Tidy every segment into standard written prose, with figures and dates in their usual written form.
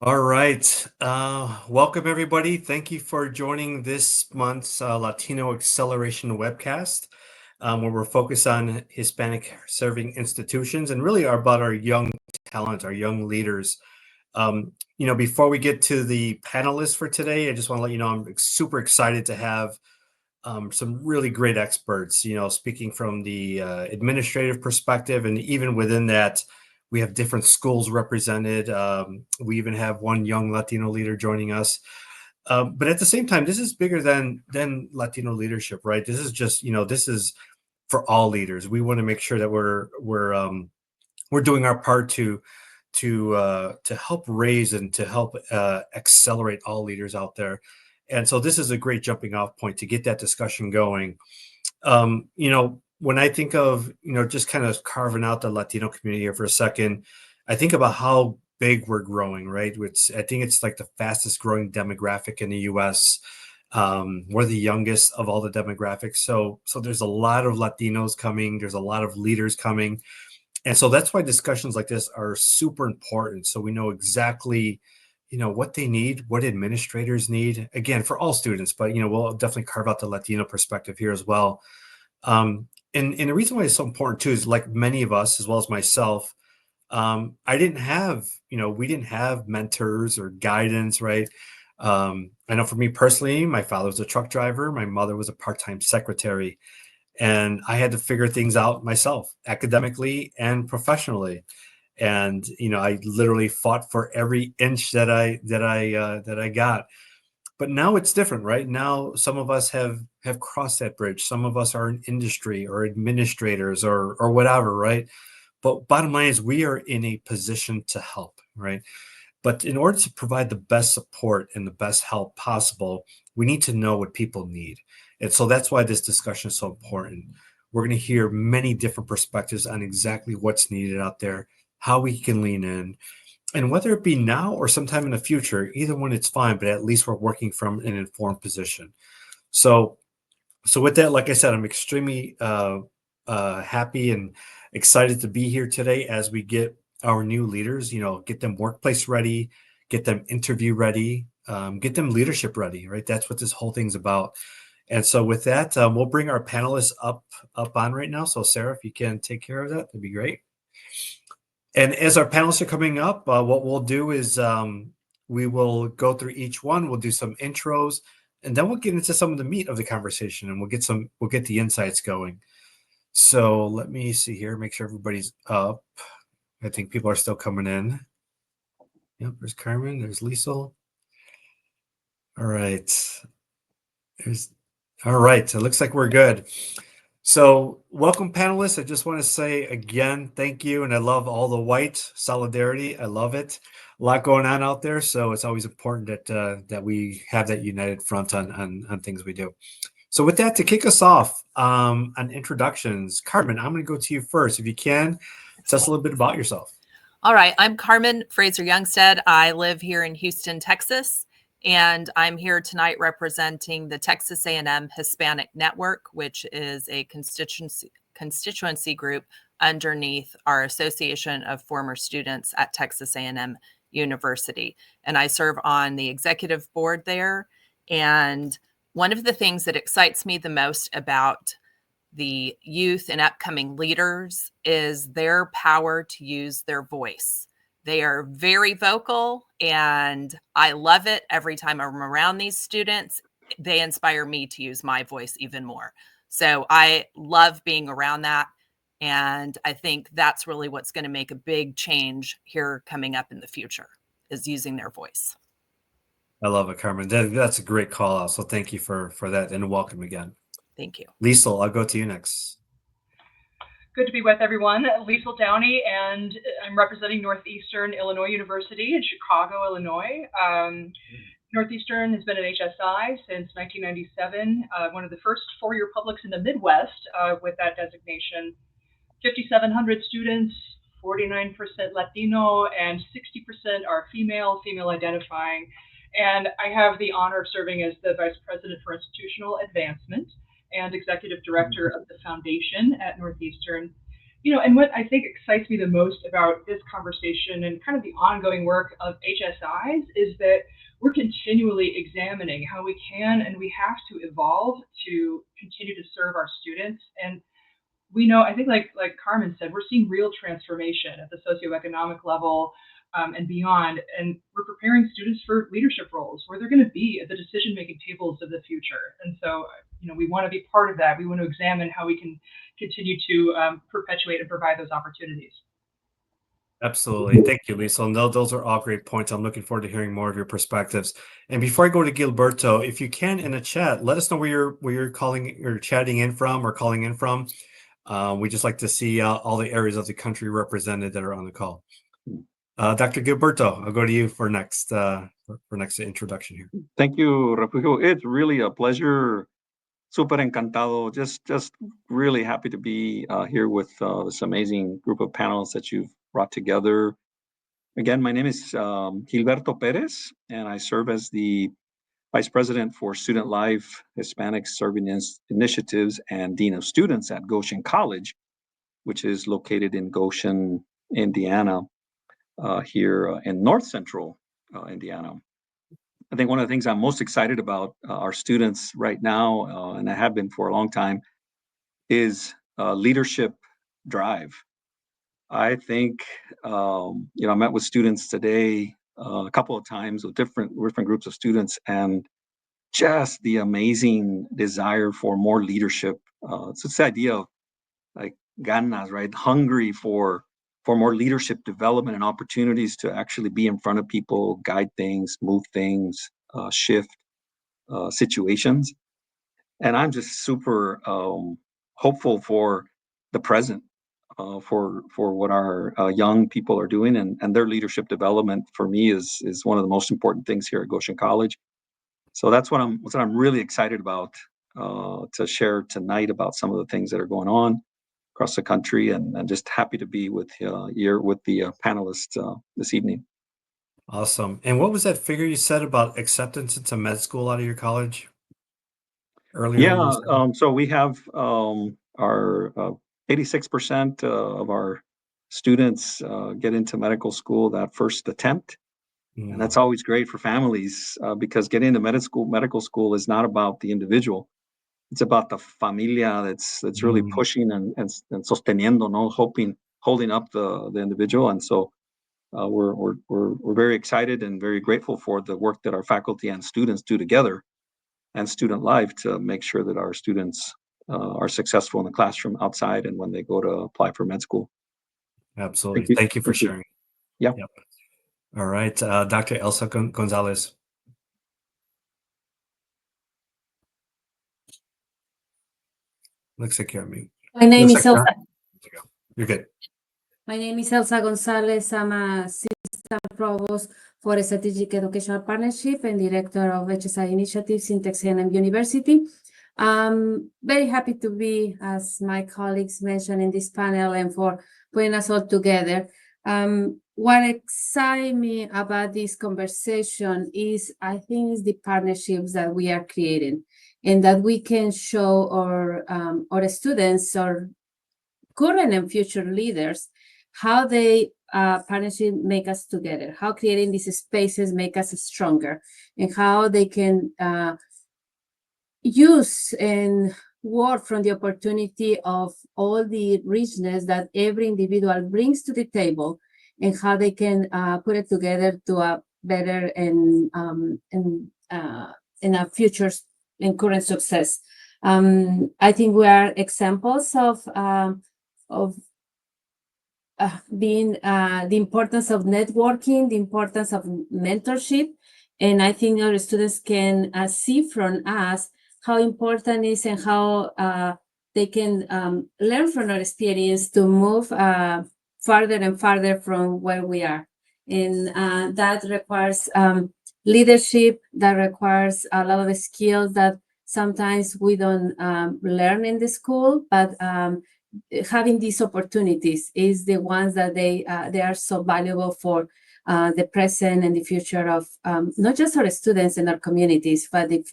All right. Welcome, everybody. Thank you for joining this month's Latino Acceleration webcast, where we're focused on Hispanic serving institutions and really are about our young talent, our young leaders. Before we get to the panelists for today, I just want to let you know I'm super excited to have some really great experts, speaking from the administrative perspective. And even within that, we have different schools represented. We even have one young Latino leader joining us. But at the same time, this is bigger than Latino leadership, right? This is just, this is for all leaders. We want to make sure that we're doing our part to help raise and to help accelerate all leaders out there. And so this is a great jumping off point to get that discussion going. When I think of, just kind of carving out the Latino community here for a second, I think about how big we're growing, right? Which I think it's like the fastest growing demographic in the US. We're the youngest of all the demographics. So there's a lot of Latinos coming, there's a lot of leaders coming. And so that's why discussions like this are super important. So we know exactly, what they need, what administrators need, again, for all students, but, we'll definitely carve out the Latino perspective here as well. And the reason why it's so important too is like many of us, as well as myself, I didn't have, we didn't have mentors or guidance, right? I know for me personally, my father was a truck driver. My mother was a part-time secretary, and I had to figure things out myself, academically and professionally. And I literally fought for every inch that I got. But now it's different, right? Now some of us have crossed that bridge. Some of us are in industry or administrators or whatever, right? But bottom line is we are in a position to help, right? But in order to provide the best support and the best help possible, we need to know what people need. And so that's why this discussion is so important. We're going to hear many different perspectives on exactly what's needed out there, how we can lean in, and whether it be now or sometime in the future, either one it's fine, but at least we're working from an informed position. So, so with that, like I said, I'm extremely happy and excited to be here today as we get our new leaders, get them workplace ready, get them interview ready, get them leadership ready, right? That's what this whole thing's about. And so with that, we'll bring our panelists up on right now. So Sarah, if you can take care of that, that'd be great. And as our panelists are coming up, what we'll do is we will go through each one. We'll do some intros, and then we'll get into some of the meat of the conversation, and we'll get the insights going. So let me see here, make sure everybody's up. I think people are still coming in. Yep, there's Carmen, there's Liesel. All right. All right. It looks like we're good. So welcome, panelists. I just want to say again, thank you. And I love all the white solidarity. I love it. A lot going on out there. So it's always important that we have that united front on things we do. So with that, to kick us off on introductions, Carmen, I'm going to go to you first. If you can, tell us a little bit about yourself. All right. I'm Carmen Fraser Youngstead. I live here in Houston, Texas, and I'm here tonight representing the Texas A&M Hispanic Network, which is a constituency group underneath our Association of Former Students at Texas A&M University. And I serve on the executive board there. And one of the things that excites me the most about the youth and upcoming leaders is their power to use their voice. They are very vocal, and I love it. Every time I'm around these students, they inspire me to use my voice even more. So I love being around that. And I think that's really what's going to make a big change here coming up in the future, is using their voice. I love it, Carmen. That's a great call out. So thank you for that, and welcome again. Thank you. Liesel, I'll go to you next. Good to be with everyone. Liesel Downey, and I'm representing Northeastern Illinois University in Chicago, Illinois. Northeastern has been an HSI since 1997, one of the first four-year publics in the Midwest with that designation. 5,700 students, 49% Latino, and 60% are female identifying. And I have the honor of serving as the Vice President for Institutional Advancement and Executive Director of the Foundation at Northeastern. And what I think excites me the most about this conversation and kind of the ongoing work of HSIs is that we're continually examining how we can and we have to evolve to continue to serve our students. And we know, I think, like Carmen said, we're seeing real transformation at the socioeconomic level and beyond, and we're preparing students for leadership roles where they're going to be at the decision-making tables of the future. And so, we want to be part of that. We want to examine how we can continue to perpetuate and provide those opportunities. Absolutely. Thank you, Lisa. And those are all great points. I'm looking forward to hearing more of your perspectives. And before I go to Gilberto, if you can in the chat, let us know where you're calling or chatting in from or calling in from. We just like to see all the areas of the country represented that are on the call. Dr. Gilberto, I'll go to you for next introduction here. Thank you, Refugio. It's really a pleasure. Super encantado. Just really happy to be here with this amazing group of panelists that you've brought together. Again, my name is Gilberto Perez, and I serve as the Vice President for Student Life, Hispanic Serving Initiatives, and Dean of Students at Goshen College, which is located in Goshen, Indiana, here in North Central Indiana. I think one of the things I'm most excited about our students right now, and I have been for a long time, is leadership drive. I think, I met with students today a couple of times with different groups of students, and just the amazing desire for more leadership. It's this idea of like ganas, right? Hungry for more leadership development and opportunities to actually be in front of people, guide things, move things, shift situations. And I'm just super hopeful for the present, for what our young people are doing, and their leadership development for me is one of the most important things here at Goshen College. So that's what I'm really excited about to share tonight about some of the things that are going on across the country, and just happy to be with the panelists this evening. Awesome. And what was that figure you said about acceptance into med school out of your college earlier? Yeah, so we have our 86% of our students get into medical school that first attempt. And that's always great for families because getting into medical school is not about the individual. It's about the familia that's really pushing and sosteniendo, no, holding up the individual. And so we're very excited and very grateful for the work that our faculty and students do together, and student life, to make sure that our students are successful in the classroom, outside, and when they go to apply for med school. Absolutely. Thank you for sharing. Yeah. Yep. All right. Dr. Elsa Gonzalez. Looks like you're on mute. My name is Elsa. You're good. My name is Elsa Gonzalez. I'm a assistant provost for a strategic educational partnership and director of HSI initiatives in Texas A&M University. I'm very happy to be, as my colleagues mentioned, in this panel and for putting us all together. What excites me about this conversation is, I think, is the partnerships that we are creating, and that we can show our students or current and future leaders how they partnership make us together, how creating these spaces make us stronger, and how they can use and work from the opportunity of all the richness that every individual brings to the table, and how they can put it together to a better and in a future and current success. I think we are examples of being the importance of networking, the importance of mentorship, and I think our students can see from us how important it is, and how they can learn from our experience to move farther and farther from where we are. And that requires leadership, that requires a lot of skills that sometimes we don't learn in the school, but having these opportunities is the ones that they are so valuable for the present and the future of not just our students and our communities, but the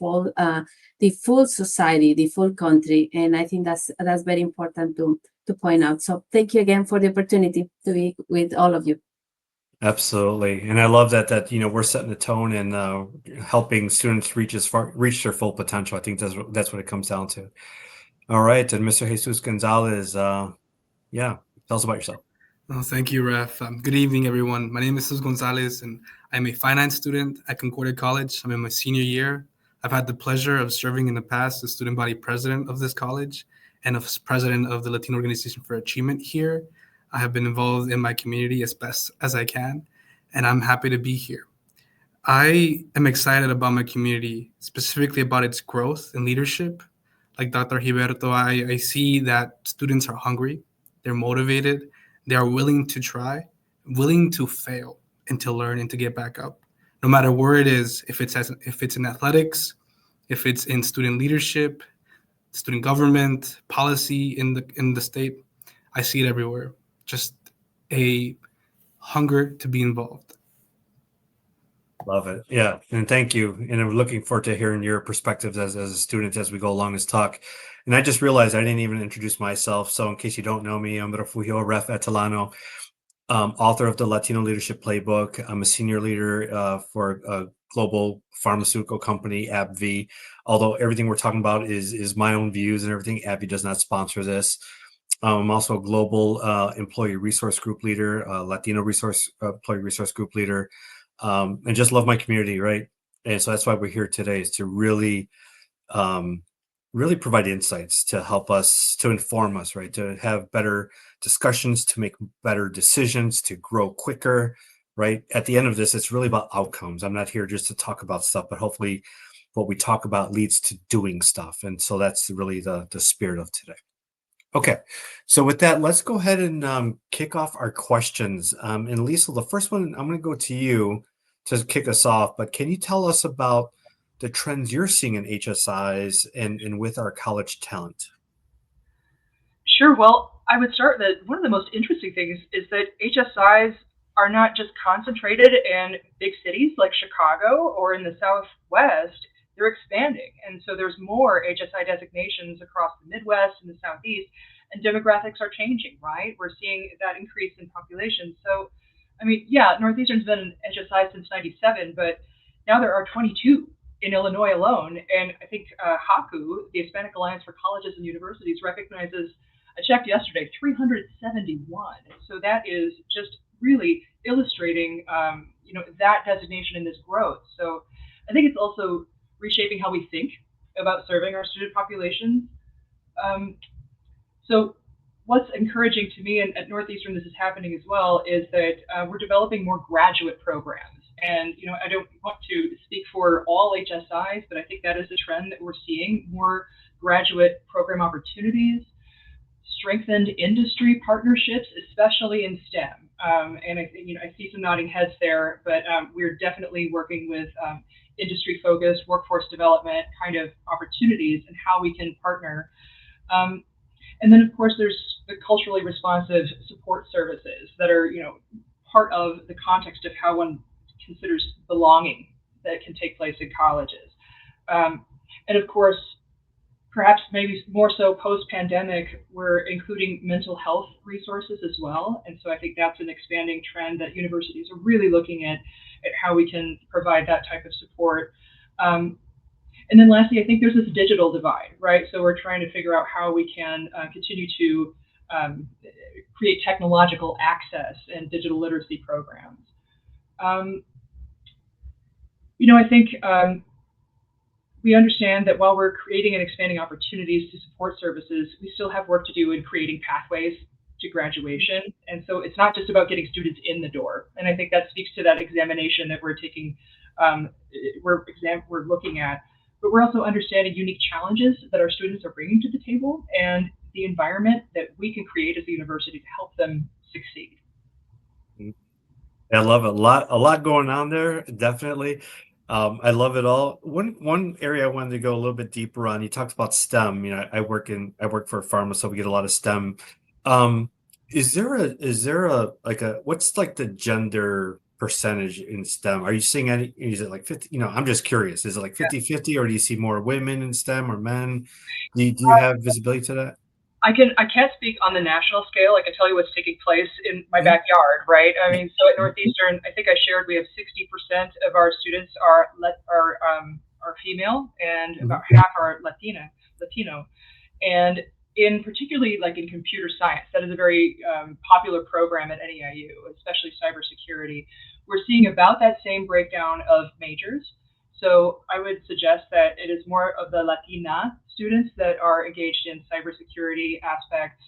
full society, the full country. And I think that's very important to point out. So thank you again for the opportunity to be with all of you. Absolutely. And I love that we're setting the tone and helping students reach their full potential. I think that's what it comes down to. All right, and Mr. Jesus Gonzalez, yeah, tell us about yourself. Oh, thank you, Ref. Good evening, everyone. My name is Jesus Gonzalez, and I'm a finance student at Concordia College. I'm in my senior year. I've had the pleasure of serving in the past as student body president of this college and as president of the Latino Organization for Achievement here. I have been involved in my community as best as I can, and I'm happy to be here. I am excited about my community, specifically about its growth and leadership. Like Dr. Gilberto, I see that students are hungry, they're motivated, they are willing to try, willing to fail, and to learn and to get back up. No matter where it is, if it's in athletics, if it's in student leadership, student government, policy in the state, I see it everywhere. Just a hunger to be involved. Love it. Yeah. And thank you. And I'm looking forward to hearing your perspectives as a student as we go along this talk. And I just realized I didn't even introduce myself. So in case you don't know me, I'm Refugio Ref Atalano, author of the Latino Leadership Playbook. I'm a senior leader for a global pharmaceutical company, AbbVie. Although everything we're talking about is my own views and everything, AbbVie does not sponsor this. I'm also a global employee resource group leader, Latino employee resource group leader. And just love my community, right? And so that's why we're here today, is to really provide insights to help us, to inform us, right? To have better discussions, to make better decisions, to grow quicker, right? At the end of this, it's really about outcomes. I'm not here just to talk about stuff, but hopefully what we talk about leads to doing stuff. And so that's really the spirit of today. Okay, so with that, let's go ahead and kick off our questions. And Lisa, the first one, I'm going to go to you to kick us off, but can you tell us about the trends you're seeing in HSIs and with our college talent? Sure. Well, I would start that one of the most interesting things is that HSIs are not just concentrated in big cities like Chicago or in the Southwest. They're expanding. And so there's more HSI designations across the Midwest and the Southeast, and demographics are changing, right? We're seeing that increase in population. So, I mean, yeah, Northeastern's been an HSI since 97, but now there are 22 in Illinois alone. And I think HACU, the Hispanic Alliance for Colleges and Universities, recognizes, I checked yesterday, 371. So that is just really illustrating, that designation and this growth. So I think it's also reshaping how we think about serving our student populations. So what's encouraging to me, and at Northeastern this is happening as well, is that we're developing more graduate programs. And I don't want to speak for all HSIs, but I think that is a trend that we're seeing: more graduate program opportunities, strengthened industry partnerships, especially in STEM. And I see some nodding heads there, but we're definitely working with industry-focused workforce development kind of opportunities and how we can partner. And then, of course, there's the culturally responsive support services that are, part of the context of how one considers belonging that can take place in colleges. And of course, perhaps maybe more so post-pandemic, we're including mental health resources as well. And so I think that's an expanding trend that universities are really looking at how we can provide that type of support. And then lastly, I think there's this digital divide, right? So we're trying to figure out how we can continue to create technological access and digital literacy programs. I think we understand that while we're creating and expanding opportunities to support services, we still have work to do in creating pathways to graduation. And so it's not just about getting students in the door. And I think that speaks to that examination that we're taking, we're looking at. But we're also understanding unique challenges that our students are bringing to the table and the environment that we can create as a university to help them succeed. I love it. A lot going on there, definitely. I love it all. One area I wanted to go a little bit deeper on, you talked about STEM. I work for a pharma, so we get a lot of STEM. Is there a what's like the gender percentage in STEM? Are you seeing any, is it like 50, I'm just curious, is it like 50-50, or do you see more women in STEM or men? Do you have visibility to that? I can't speak on the national scale. I can tell you what's taking place in my backyard, right? I mean, so at Northeastern, I think I shared we have 60% of our students are female, and about half are Latino, and in particularly like in computer science, that is a very popular program at NEIU, especially cybersecurity. We're seeing about that same breakdown of majors. So I would suggest that it is more of the Latina students that are engaged in cybersecurity aspects.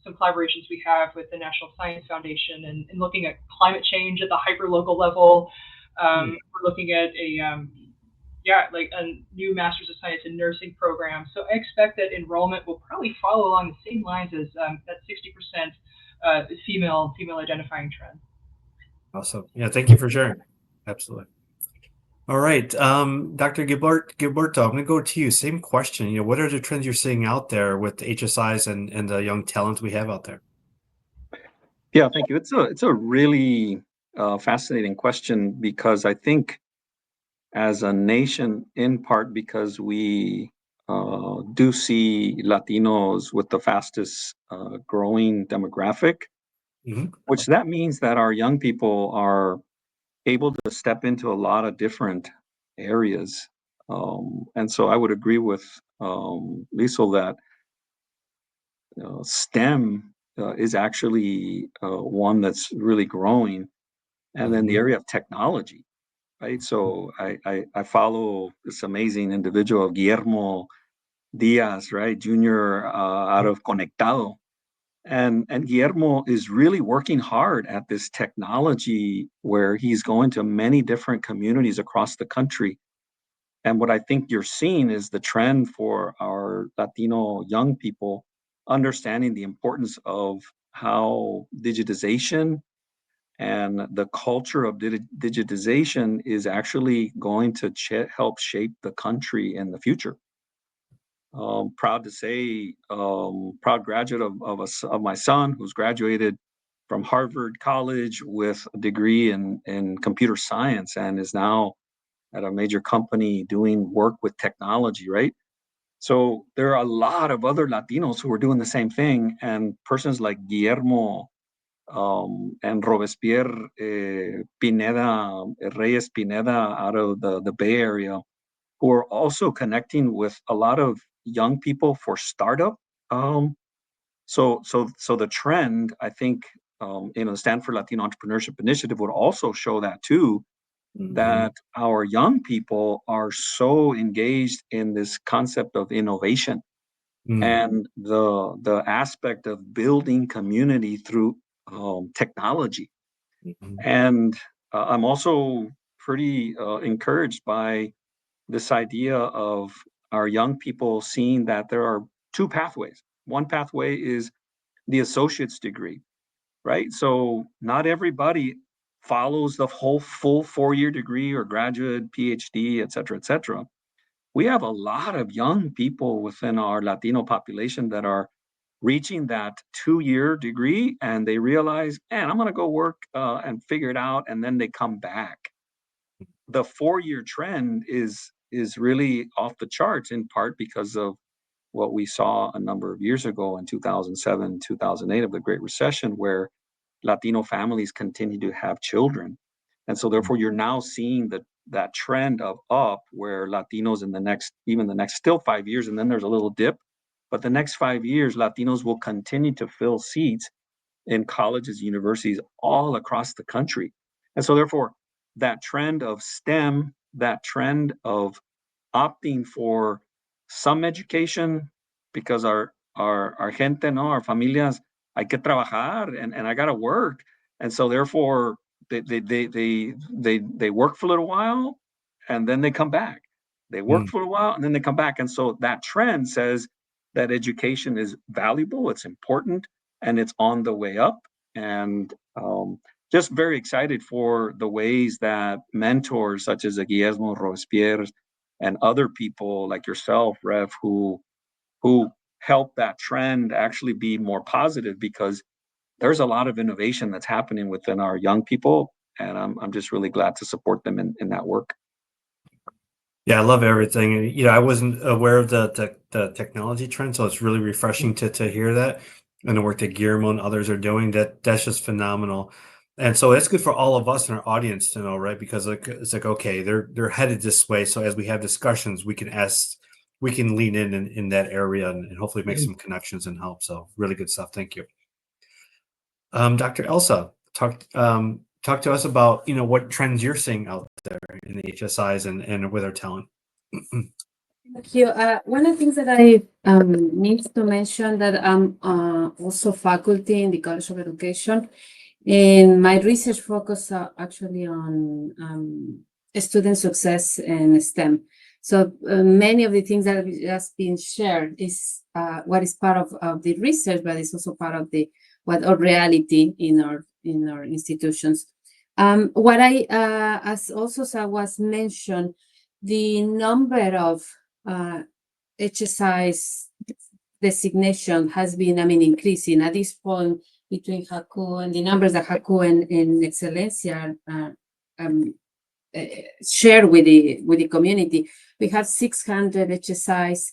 Some collaborations we have with the National Science Foundation and looking at climate change at the hyperlocal level. We're looking at a new Master's of Science in Nursing program. So I expect that enrollment will probably follow along the same lines as that 60% female identifying trend. Awesome. Yeah, thank you for sharing. Absolutely. All right, Dr. Gilberto, I'm going to go to you. Same question. What are the trends you're seeing out there with the HSIs and the young talent we have out there? Yeah, thank you. It's a really fascinating question, because I think as a nation, in part because we do see Latinos with the fastest growing demographic, which that means that our young people are able to step into a lot of different areas. And so I would agree with Liesl that STEM is actually one that's really growing. And then the area of technology, right? So I follow this amazing individual, Guillermo Diaz, right? Junior out of Conectado. And Guillermo is really working hard at this technology where he's going to many different communities across the country. And what I think you're seeing is the trend for our Latino young people understanding the importance of how digitization and the culture of digitization is actually going to help shape the country in the future. Proud to say, proud graduate of my son, who's graduated from Harvard College with a degree in computer science and is now at a major company doing work with technology, right? So there are a lot of other Latinos who are doing the same thing, and persons like Guillermo and Robespierre Pineda, Reyes Pineda out of the Bay Area, who are also connecting with a lot of young people for startup. So the trend, I think, the Stanford Latino Entrepreneurship Initiative would also show that too, that our young people are so engaged in this concept of innovation and the aspect of building community through technology. And I'm also pretty encouraged by this idea of our young people seeing that there are two pathways. One pathway is the associate's degree, right? So not everybody follows the whole full 4-year degree or graduate, PhD, et cetera, et cetera. We have a lot of young people within our Latino population that are reaching that 2-year degree and they realize, man, I'm going to go work and figure it out. And then they come back. The 4-year trend is really off the charts, in part because of what we saw a number of years ago in 2007, 2008 of the Great Recession, where Latino families continue to have children. And so therefore you're now seeing that trend of up, where Latinos in the next still 5 years, and then there's a little dip, but the next 5 years, Latinos will continue to fill seats in colleges, universities all across the country. And so therefore that trend of STEM, that trend of opting for some education, because our gente, no, our familias, hay que trabajar, and I gotta work. And so therefore they work for a little while and then they come back. They work for a while and then they come back. And so that trend says that education is valuable, it's important, and it's on the way up. And just very excited for the ways that mentors such as Guillermo, Robespierre, and other people like yourself, Rev, who help that trend actually be more positive, because there's a lot of innovation that's happening within our young people, and I'm just really glad to support them in that work. Yeah, I love everything. And, I wasn't aware of the technology trend, so it's really refreshing to hear that and the work that Guillermo and others are doing. That's just phenomenal. And so it's good for all of us in our audience to know, right? Because it's like, okay, they're headed this way. So as we have discussions, we can lean in that area and hopefully make some connections and help. So really good stuff. Thank you. Dr. Elsa, talk to us about, what trends you're seeing out there in the HSIs and with our talent. Thank you. One of the things that I need to mention that I'm also faculty in the College of Education, and my research focus actually on student success and STEM. So many of the things that have just been shared is what is part of the research, but it's also part of our reality in our institutions. What I as also was mentioned, the number of HSI's designation has been, increasing at this point between HACU and the numbers that HACU and Excelencia share with the community. We have 600 HSIs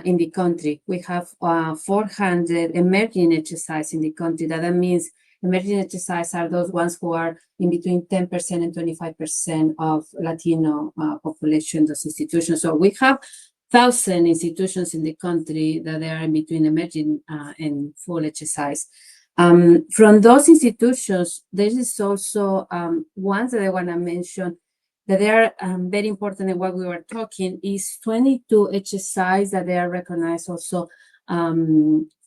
in the country. We have 400 emerging HSIs in the country. That means emerging HSIs are those ones who are in between 10% and 25% of Latino population, those institutions. So we have 1,000 institutions in the country that they are in between emerging and full HSIs. From those institutions, there is also ones that I want to mention that they are very important in what we were talking is 22 HSIs that they are recognized also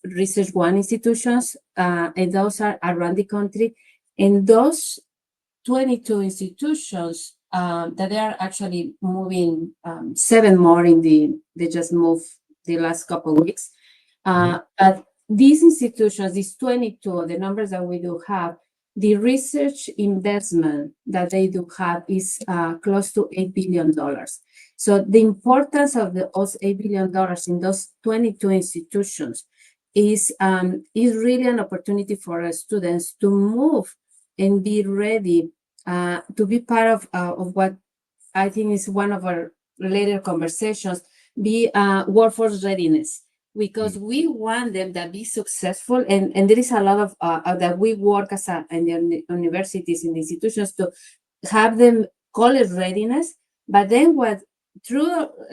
Research One institutions, and those are around the country. And those 22 institutions that they are actually moving 7 more they just moved the last couple of weeks. But these institutions, these 22, the numbers that we do have, the research investment that they do have is close to $8 billion. So the importance of those $8 billion in those 22 institutions is really an opportunity for our students to move and be ready to be part of what I think is one of our later conversations, be workforce readiness, because we want them to be successful. And there is a lot of that we work in the universities, in the institutions to have them college readiness, but then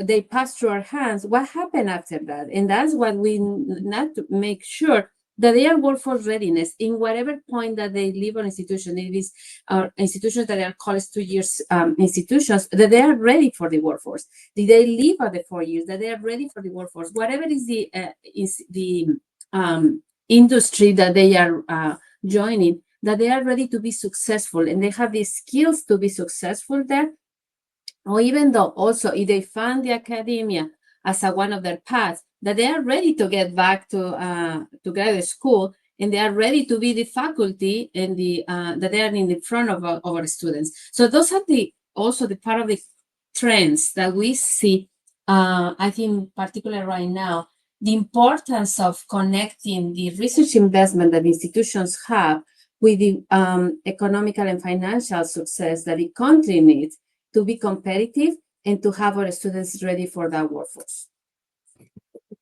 they pass through our hands, what happened after that? And that's what we need to make sure that they are workforce readiness in whatever point that they leave an institution. It is institutions that are college 2 years institutions, that they are ready for the workforce. Did they leave at the 4 years, that they are ready for the workforce? Whatever is the industry that they are joining, that they are ready to be successful and they have the skills to be successful there. Or even though also if they found the academia as one of their paths, that they are ready to get back to graduate school and they are ready to be the faculty and that they are in the front of our students. So those are also the part of the trends that we see, I think particularly right now, the importance of connecting the research investment that institutions have with the economical and financial success that the country needs to be competitive and to have our students ready for that workforce.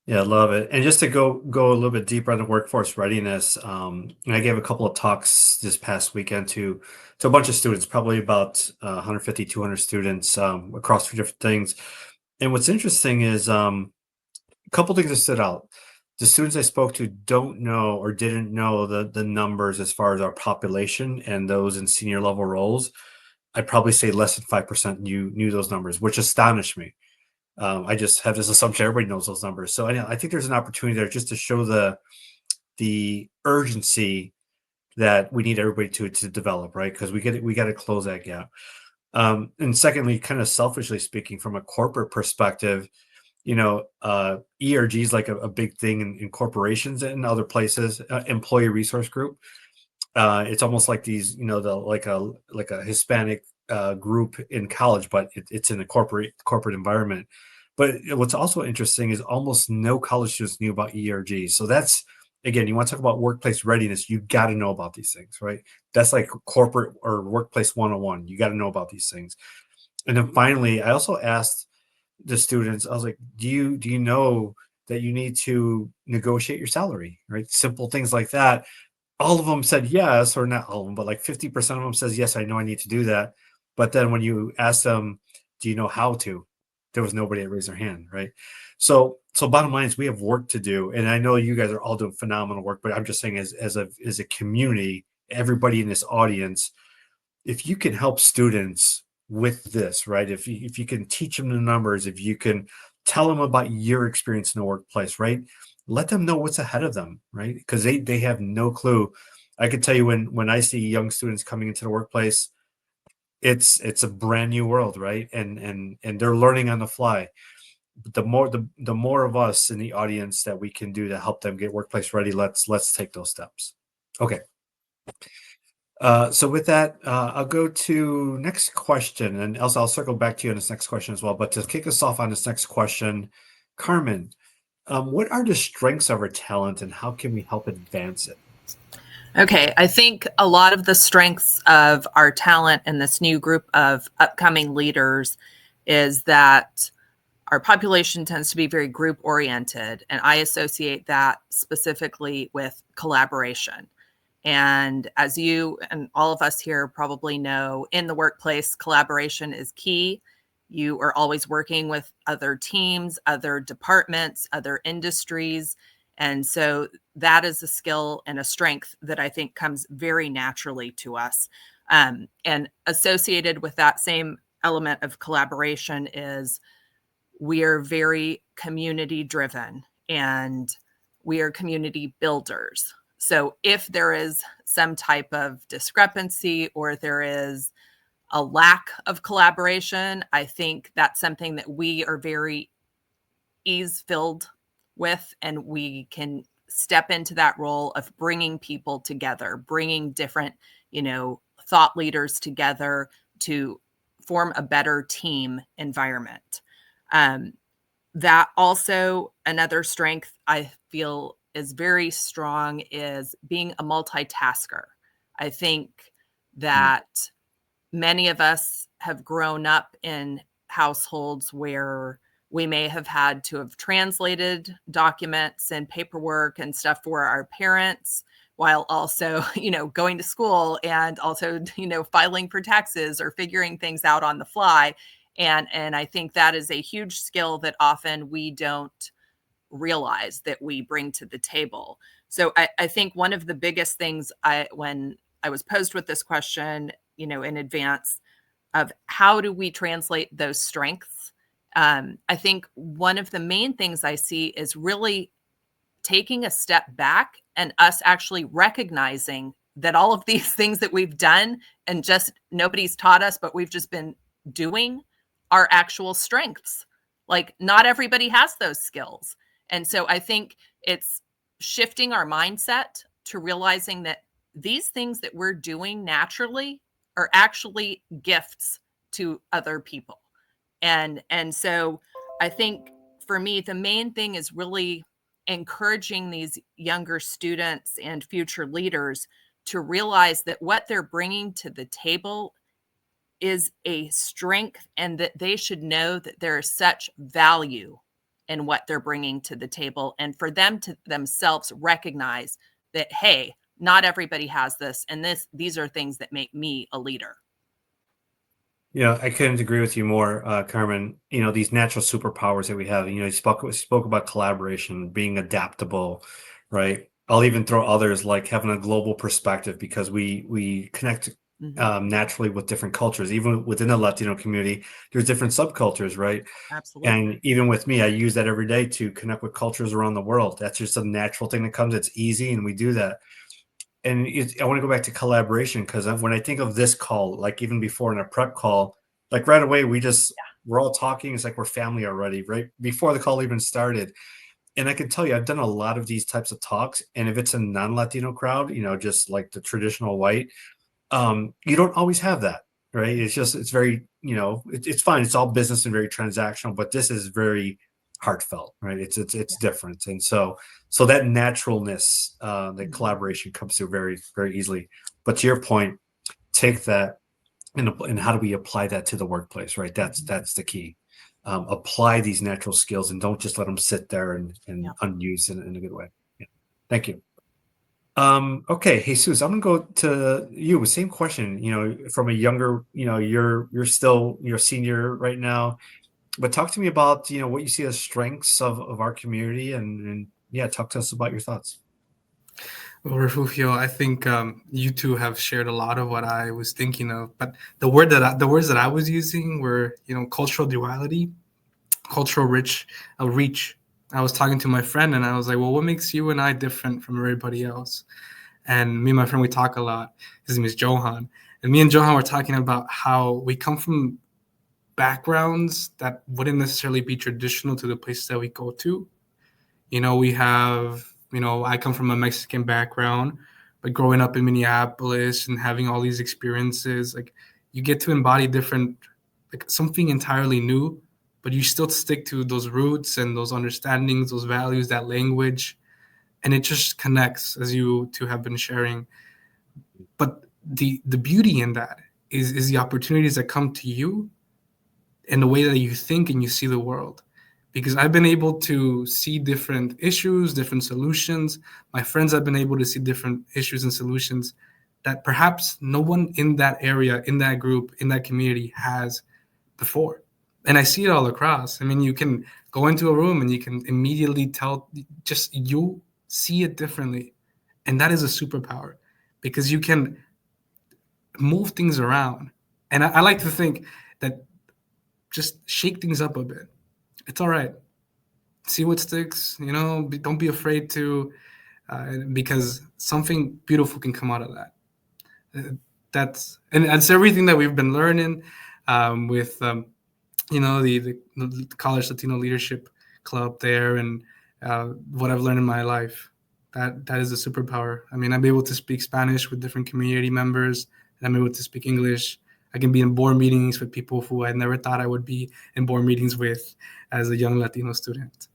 Yeah, I love it. And just to go a little bit deeper on the workforce readiness, and I gave a couple of talks this past weekend to a bunch of students, probably about 150, 200 students across 3 different things. And what's interesting is a couple things that stood out. The students I spoke to don't know or didn't know the numbers as far as our population and those in senior level roles. I'd probably say less than 5% knew those numbers, which astonished me. I just have this assumption everybody knows those numbers. So I think there's an opportunity there just to show the urgency that we need everybody to develop, right? Because we got to close that gap. And secondly, kind of selfishly speaking, from a corporate perspective, ERG is like a big thing in corporations and other places. Employee resource group. It's almost like these, like a Hispanic group in college, but it's in a corporate environment. But what's also interesting is almost no college students knew about ERG. So that's, again, you want to talk about workplace readiness, you got to know about these things, right? That's like corporate or workplace 101. You got to know about these things. And then finally, I also asked the students, I was like, do you know that you need to negotiate your salary, right? Simple things like that. All of them said yes, or not all of them, but like 50% of them says yes, I know I need to do that. But then when you ask them, do you know how to? There was nobody that raised their hand, right? So bottom line is we have work to do, and I know you guys are all doing phenomenal work. But I'm just saying, as a community, everybody in this audience, if you can help students with this, right? If you can teach them the numbers, if you can tell them about your experience in the workplace, right? Let them know what's ahead of them, right? Because they have no clue. I can tell you when I see young students coming into the workplace, it's a brand new world, right? And they're learning on the fly. But the more of us in the audience that we can do to help them get workplace ready, let's take those steps. Okay. So with that, I'll go to next question, and Elsa, I'll circle back to you on this next question as well. But to kick us off on this next question, Carmen, what are the strengths of our talent, and how can we help advance it? Okay, I think a lot of the strengths of our talent in this new group of upcoming leaders is that our population tends to be very group oriented, and I associate that specifically with collaboration. And as you and all of us here probably know, in the workplace, collaboration is key. You are always working with other teams, other departments, other industries. And so that is a skill and a strength that I think comes very naturally to us. And associated with that same element of collaboration is we are very community driven and we are community builders. So if there is some type of discrepancy or there is a lack of collaboration, I think that's something that we are very ease filled with, and we can step into that role of bringing people together, bringing different, thought leaders together to form a better team environment. That also, another strength I feel is very strong is being a multitasker. I think that many of us have grown up in households where we may have had to have translated documents and paperwork and stuff for our parents while also, going to school and also, filing for taxes or figuring things out on the fly. And I think that is a huge skill that often we don't realize that we bring to the table. So I think one of the biggest things when I was posed with this question, in advance of how do we translate those strengths, I think one of the main things I see is really taking a step back and us actually recognizing that all of these things that we've done and just nobody's taught us, but we've just been doing are actual strengths. Like not everybody has those skills. And so I think it's shifting our mindset to realizing that these things that we're doing naturally are actually gifts to other people. And so I think for me, the main thing is really encouraging these younger students and future leaders to realize that what they're bringing to the table is a strength and that they should know that there is such value in what they're bringing to the table, and for them to themselves recognize that, hey, not everybody has this, and these are things that make me a leader. Yeah, I couldn't agree with you more, Carmen. These natural superpowers that we have. You spoke about collaboration, being adaptable, right? I'll even throw others like having a global perspective because we connect naturally with different cultures. Even within the Latino community, there's different subcultures, right? Absolutely. And even with me, I use that every day to connect with cultures around the world. That's just a natural thing that comes. It's easy, and we do that. And I want to go back to collaboration because when I think of this call, like even before in a prep call, like right away we're all talking. It's like we're family already, right? Before the call even started. And I can tell you, I've done a lot of these types of talks, and if it's a non-Latino crowd, just like the traditional white, you don't always have that, right? It's very, it's fine. It's all business and very transactional, but this is very heartfelt, right? It's different. And so that naturalness, the collaboration comes through very, very easily. But to your point, take that and how do we apply that to the workplace, right? That's the key. apply these natural skills and don't just let them sit there and unused in a good way. Yeah. Thank you. Okay, Jesus, I'm gonna go to you. Same question, from a younger, you're still senior right now, but talk to me about, what you see as strengths of our community and yeah, talk to us about your thoughts. Well, Refugio, I think you two have shared a lot of what I was thinking of, but the words that I was using were, cultural duality, cultural reach. I was talking to my friend and I was like, well, what makes you and I different from everybody else? And me and my friend, we talk a lot. His name is Johan. And me and Johan were talking about how we come from backgrounds that wouldn't necessarily be traditional to the places that we go to. We have, I come from a Mexican background, but growing up in Minneapolis and having all these experiences, like you get to embody different, like something entirely new, but you still stick to those roots and those understandings, those values, that language, and it just connects as you two have been sharing. But the beauty in that is the opportunities that come to you and the way that you think and you see the world. Because I've been able to see different issues, different solutions. My friends have been able to see different issues and solutions that perhaps no one in that area, in that group, in that community has before. And I see it all across. I mean, you can go into a room and you can immediately tell, just you see it differently. And that is a superpower because you can move things around. And I like to think that just shake things up a bit. It's all right. See what sticks. Don't be afraid to, because something beautiful can come out of that. That's everything that we've been learning with the College Latino Leadership Club there, and what I've learned in my life. That is a superpower. I mean, I'm able to speak Spanish with different community members, and I'm able to speak English. I can be in board meetings with people who I never thought I would be in board meetings with as a young Latino student.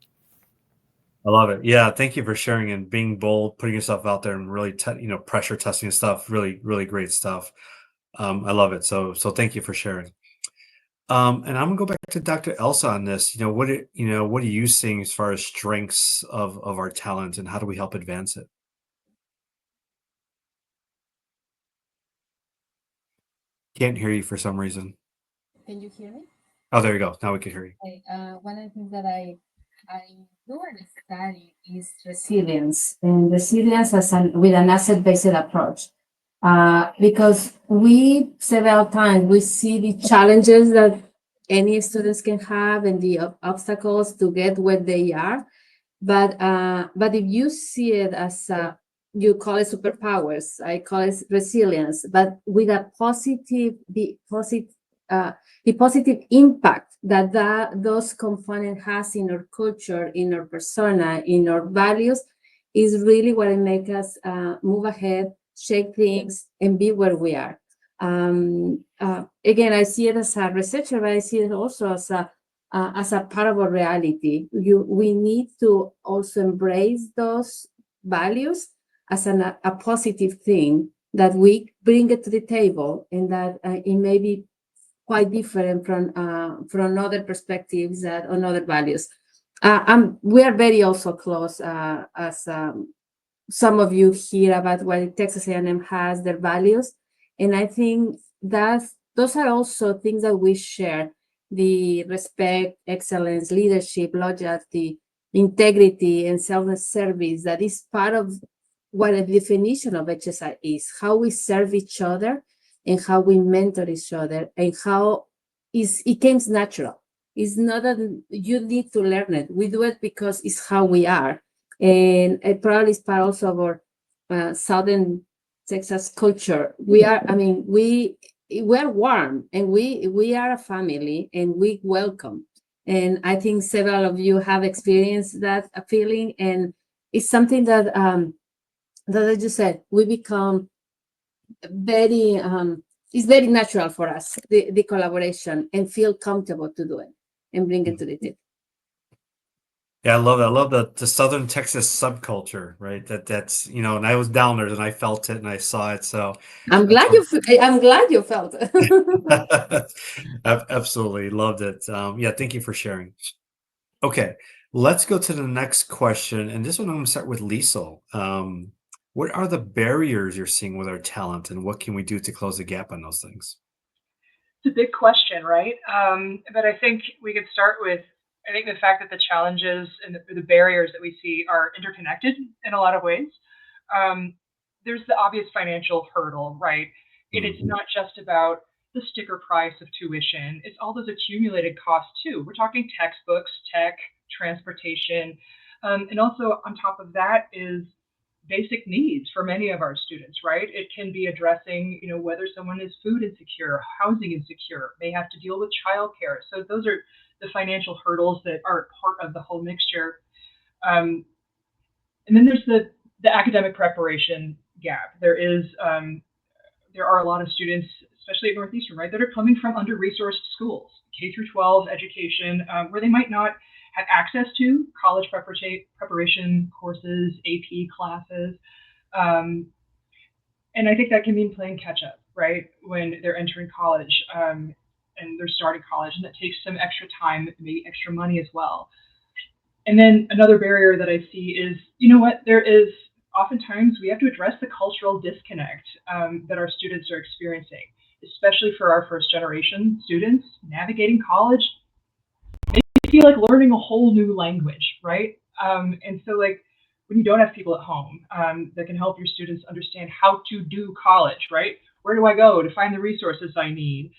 I love it. Yeah, thank you for sharing and being bold, putting yourself out there, and really, pressure testing stuff. Really, really great stuff. I love it. So thank you for sharing. And I'm gonna go back to Dr. Elsa on this. What are you seeing as far as strengths of our talent, and how do we help advance it? Can't hear you for some reason. Can you hear me? Oh, there you go. Now we can hear you. Okay, one of the things that I do in the study is resilience, and resilience with an asset-based approach. Because we several times we see the challenges that any students can have and the obstacles to get where they are. But if you see it as you call it superpowers, I call it resilience, but with a the positive impact that those components has in our culture, in our persona, in our values, is really what it makes us move ahead, shake things, and be where we are. Again, I see it as a researcher, but I see it also as a part of our reality. We need to also embrace those values as a positive thing that we bring it to the table, and that it may be quite different from other perspectives on other values. We are very also close, as some of you hear about what Texas A&M has, their values, and I think those are also things that we share: the respect, excellence, leadership, loyalty, integrity, and self-service. That is part of what a definition of HSI is: how we serve each other, and how we mentor each other, and how it comes natural. It's not that you need to learn it. We do it because it's how we are. And it probably is part also of our Southern Texas culture. We are warm, and we are a family, and we welcome. And I think several of you have experienced that feeling, and it's something that as you said, we become very it's very natural for us, the collaboration, and feel comfortable to do it and bring it to the table. Yeah, I love that. I love the Southern Texas subculture, right? That's and I was down there and I felt it and I saw it. So that's I'm glad you felt it. absolutely loved it. Yeah, thank you for sharing. Okay, let's go to the next question. And this one I'm going to start with Liesel. What are the barriers you're seeing with our talent, and what can we do to close the gap on those things? It's a big question, right? But I think we could start with, I think the fact that the challenges and the barriers that we see are interconnected in a lot of ways. Um, there's the obvious financial hurdle, right? It's Mhm. not just about the sticker price of tuition, it's all those accumulated costs too. We're talking textbooks, tech, transportation. And also on top of that is basic needs for many of our students, right? It can be addressing, whether someone is food insecure, housing insecure, may have to deal with childcare. So those are the financial hurdles that are part of the whole mixture. Um, and then there's the academic preparation gap. There are a lot of students, especially at Northeastern, right, that are coming from under-resourced schools, K through 12 education, where they might not have access to college preparation courses, AP classes. Um, and I think that can mean playing catch up, right, when they're entering college and they're starting college, and that takes some extra time, maybe extra money as well. And then another barrier that I see is, there is oftentimes we have to address the cultural disconnect that our students are experiencing, especially for our first generation students navigating college. They feel like learning a whole new language, right? And so, like, when you don't have people at home that can help your students understand how to do college, right? Where do I go to find the resources I need?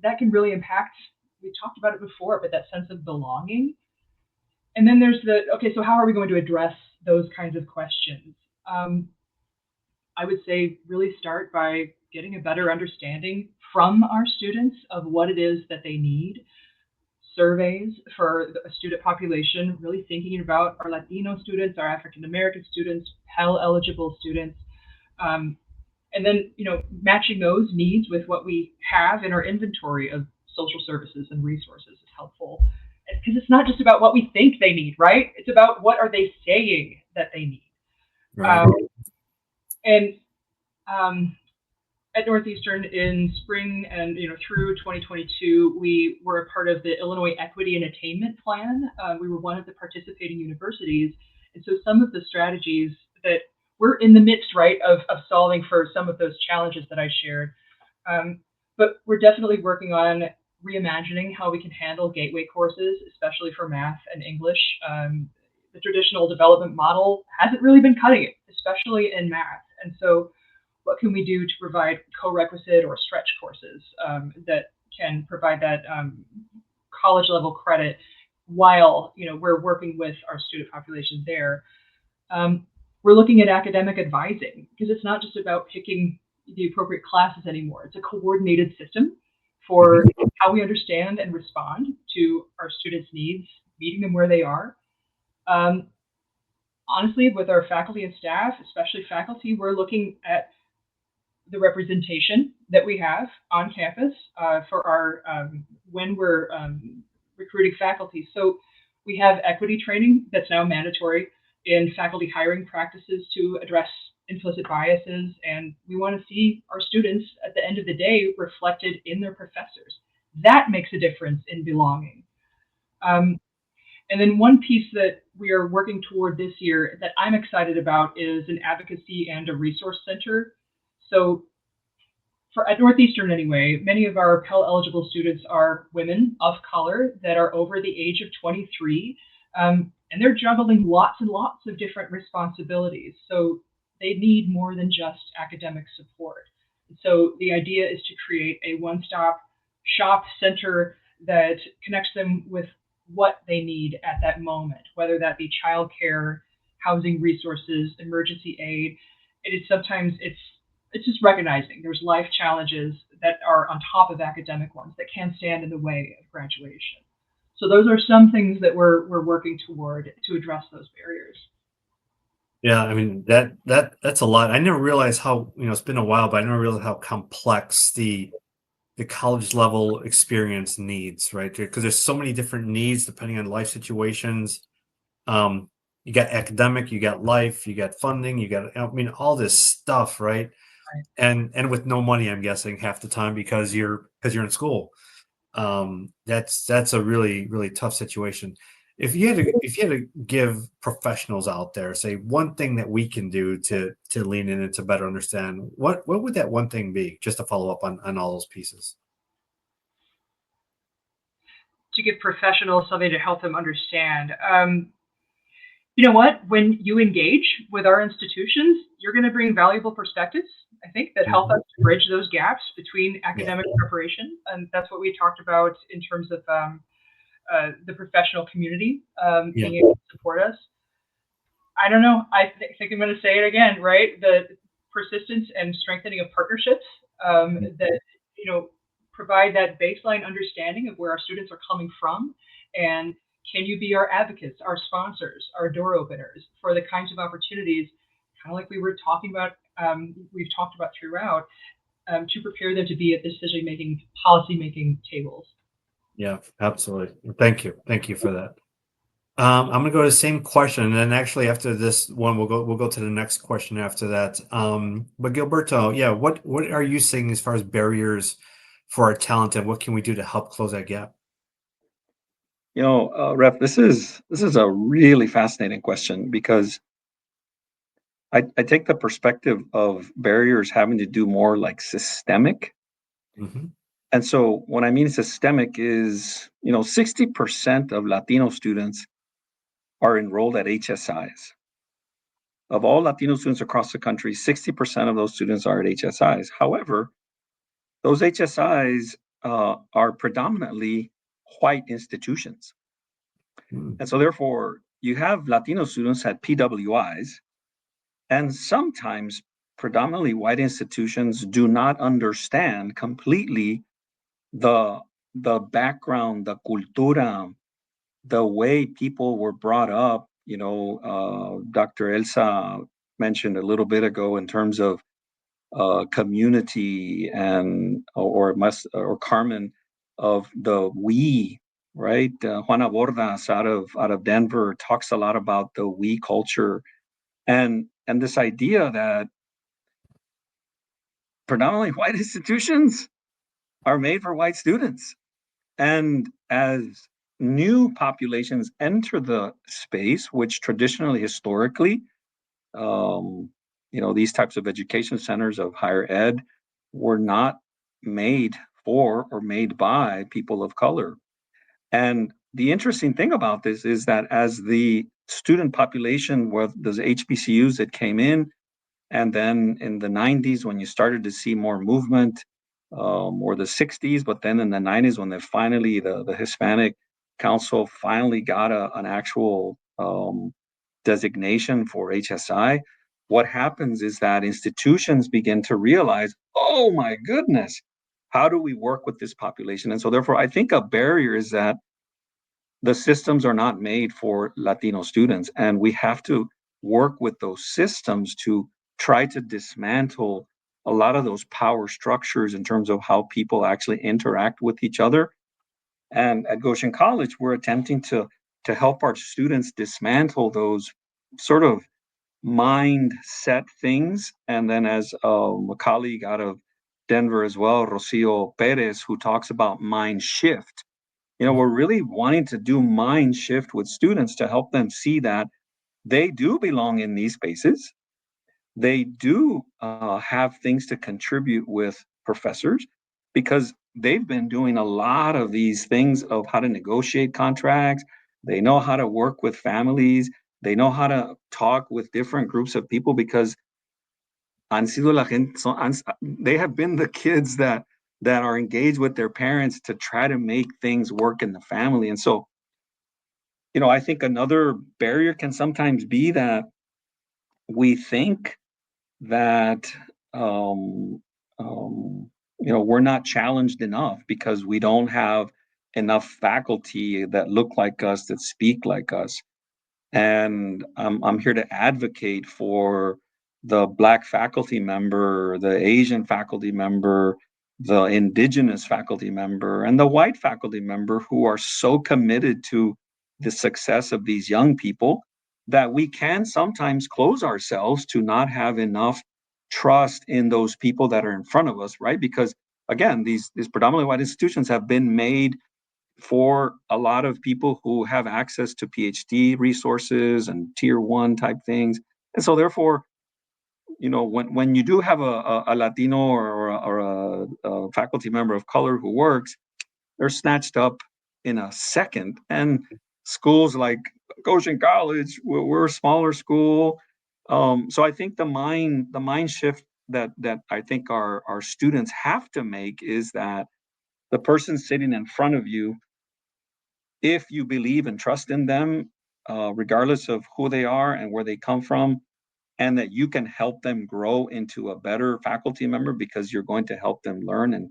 That can really impact. We talked about it before, but that sense of belonging. And then there's okay, so how are we going to address those kinds of questions? Um, I would say really start by getting a better understanding from our students of what it is that they need. Surveys for a student population, really thinking about our Latino students, our African American students, Pell eligible students, um, and then matching those needs with what we have in our inventory of social services and resources is helpful, because it's not just about what we think they need, right? It's about what are they saying that they need. Right. And at Northeastern in spring and through 2022, we were a part of the Illinois Equity and Attainment Plan. We were one of the participating universities, and so some of the strategies that we're in the midst, right, of solving for some of those challenges that I shared. But we're definitely working on reimagining how we can handle gateway courses, especially for math and English. The traditional development model hasn't really been cutting it, especially in math, and so what can we do to provide co-requisite or stretch courses that can provide that college level credit while we're working with our student population there. We're looking at academic advising, because it's not just about picking the appropriate classes anymore. It's a coordinated system for Mhm. how we understand and respond to our students' needs, meeting them where they are. Um, Honestly, with our faculty and staff, especially faculty, we're looking at the representation that we have on campus for our when we're recruiting faculty. So we have equity training that's now mandatory in faculty hiring practices to address implicit biases, and we want to see our students at the end of the day reflected in their professors. That makes a difference in belonging. Um, and then one piece that we are working toward this year that I'm excited about is an advocacy and a resource center. So at Northeastern anyway, many of our Pell eligible students are women of color that are over the age of 23, and they're juggling lots and lots of different responsibilities. So they need more than just academic support. So the idea is to create a one-stop shop center that connects them with what they need at that moment, whether that be childcare, housing resources, emergency aid. It is sometimes it's just recognizing there's life challenges that are on top of academic ones that can stand in the way of graduation. So those are some things that we're working toward to address those barriers. Yeah, I mean that's a lot. I never realized how, it's been a while, but I never realized how complex the college level experience needs, right? Because there's so many different needs depending on life situations. You got academic, you got life, you got funding, you got, I mean, all this stuff, right? Right. And with no money, I'm guessing half the time because you're in school. That's a really, really tough situation. If you had to give professionals out there, say one thing that we can do to lean in and to better understand, what would that one thing be? Just to follow up on all those pieces. To give professionals something to help them understand. You know what? When you engage with our institutions, you're going to bring valuable perspectives, I think, that help us to bridge those gaps between academic preparation. And that's what we talked about in terms of the professional community being able to support us. I don't know. I think I'm going to say it again, right? The persistence and strengthening of partnerships that, provide that baseline understanding of where our students are coming from, and can you be our advocates, our sponsors, our door openers for the kinds of opportunities, kind of like we were talking about, we've talked about throughout, to prepare them to be at decision-making, policy-making tables. Yeah, absolutely. Thank you for that. I'm gonna go to the same question, and then actually after this one, we'll go to the next question after that. But Gilberto, yeah, what are you seeing as far as barriers for our talent, and what can we do to help close that gap? Ref, this is a really fascinating question because I take the perspective of barriers having to do more like systemic. Hmm. And so what I mean systemic is, 60% of Latino students are enrolled at HSIs. Of all Latino students across the country, 60% of those students are at HSIs. However, those HSIs are predominantly white institutions. And so therefore, you have Latino students at PWIs, and sometimes predominantly white institutions do not understand completely the background, the cultura, the way people were brought up. Dr. Elsa mentioned a little bit ago in terms of community, and or Carmen of the we, right? Juana Bordas out of Denver talks a lot about the we culture, and this idea that predominantly white institutions are made for white students. And as new populations enter the space, which traditionally, historically, these types of education centers of higher ed were not made for or made by people of color. And the interesting thing about this is that as the student population with those HBCUs that came in, and then in the 90s, when you started to see more movement, or the 60s, but then in the 90s, when they finally, the Hispanic Council finally got an actual designation for HSI, what happens is that institutions begin to realize, oh my goodness, how do we work with this population? And so therefore, I think a barrier is that the systems are not made for Latino students, and we have to work with those systems to try to dismantle a lot of those power structures in terms of how people actually interact with each other. And at Goshen College, we're attempting to help our students dismantle those sort of mindset things. And then, as a colleague out of Denver as well, Rocio Perez, who talks about mind shift, we're really wanting to do mind shift with students to help them see that they do belong in these spaces. They do have things to contribute with professors because they've been doing a lot of these things of how to negotiate contracts. They know how to work with families. They know how to talk with different groups of people because they have been the kids that are engaged with their parents to try to make things work in the family. And so, I think another barrier can sometimes be that we think that we're not challenged enough because we don't have enough faculty that look like us, that speak like us. And I'm here to advocate for the Black faculty member, the Asian faculty member, the Indigenous faculty member, and the white faculty member who are so committed to the success of these young people, that we can sometimes close ourselves to not have enough trust in those people that are in front of us, right? Because again, these predominantly white institutions have been made for a lot of people who have access to PhD resources and tier one type things. And so therefore, when you do have a Latino or a faculty member of color who works, they're snatched up in a second. And schools like Goshen College, we're a smaller school. So I think the mind shift that I think our students have to make is that the person sitting in front of you, if you believe and trust in them, regardless of who they are and where they come from, and that you can help them grow into a better faculty member because you're going to help them learn